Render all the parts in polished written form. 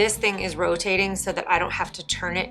this thing is rotating so that I don't have to turn it.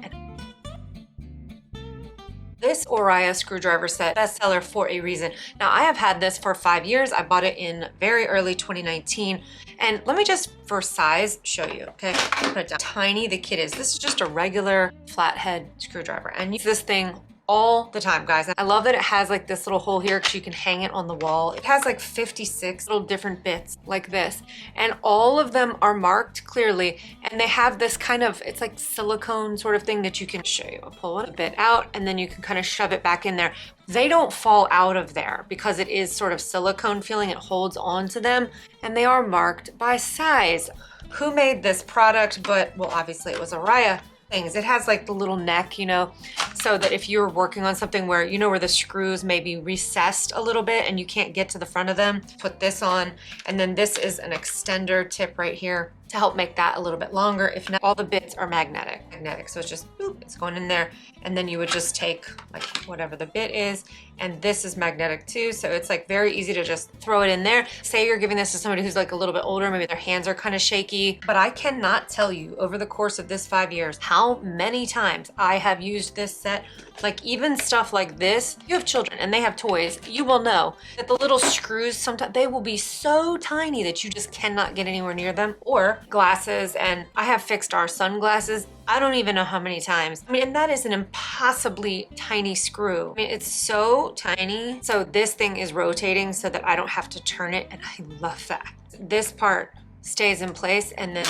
This ORIA screwdriver set, bestseller for a reason. Now I have had this for 5 years. I bought it in very early 2019. And let me just, for size, show you, okay? Put it down. Tiny the kit is. This is just a regular flathead screwdriver. And use this thing all the time, guys. I love that it has like this little hole here because you can hang it on the wall. It has like 56 little different bits like this, and all of them are marked clearly, and they have this kind of, it's like silicone sort of thing that you can show you. I'll pull one bit out and then you can kind of shove it back in there. They don't fall out of there because it is sort of silicone feeling. It holds on to them, and they are marked by size. Who made this product? But, well, obviously it was ORIA things. It has like the little neck, you know, so that if you're working on something where, you know, where the screws may be recessed a little bit and you can't get to the front of them, put this on. And then this is an extender tip right here to help make that a little bit longer. If not, all the bits are magnetic. So it's just, boop, it's going in there. And then you would just take like whatever the bit is. And this is magnetic too. So it's like very easy to just throw it in there. Say you're giving this to somebody who's like a little bit older, maybe their hands are kind of shaky, but I cannot tell you over the course of this 5 years, how many times I have used this set. Like even stuff like this, you have children and they have toys, you will know that the little screws, sometimes they will be so tiny that you just cannot get anywhere near them. Or glasses, and I have fixed our sunglasses. I don't even know how many times. I mean, and that is an impossibly tiny screw. I mean, it's so tiny. So this thing is rotating so that I don't have to turn it, and I love that. This part stays in place, and then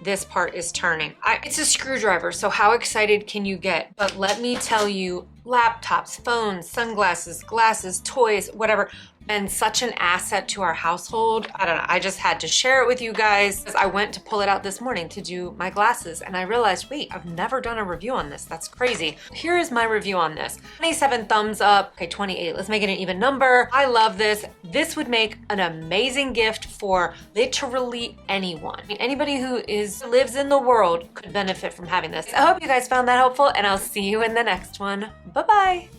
this part is turning. It's a screwdriver, so how excited can you get? But let me tell you, laptops, phones, sunglasses, glasses, toys, whatever, and such an asset to our household. I don't know, I just had to share it with you guys. I went to pull it out this morning to do my glasses, and I realized, wait, I've never done a review on this. That's crazy. Here is my review on this. 27 thumbs up. Okay, 28. Let's make it an even number. I love this. This would make an amazing gift for literally anyone. I mean, anybody who lives in the world could benefit from having this. I hope you guys found that helpful, and I'll see you in the next one. Bye-bye.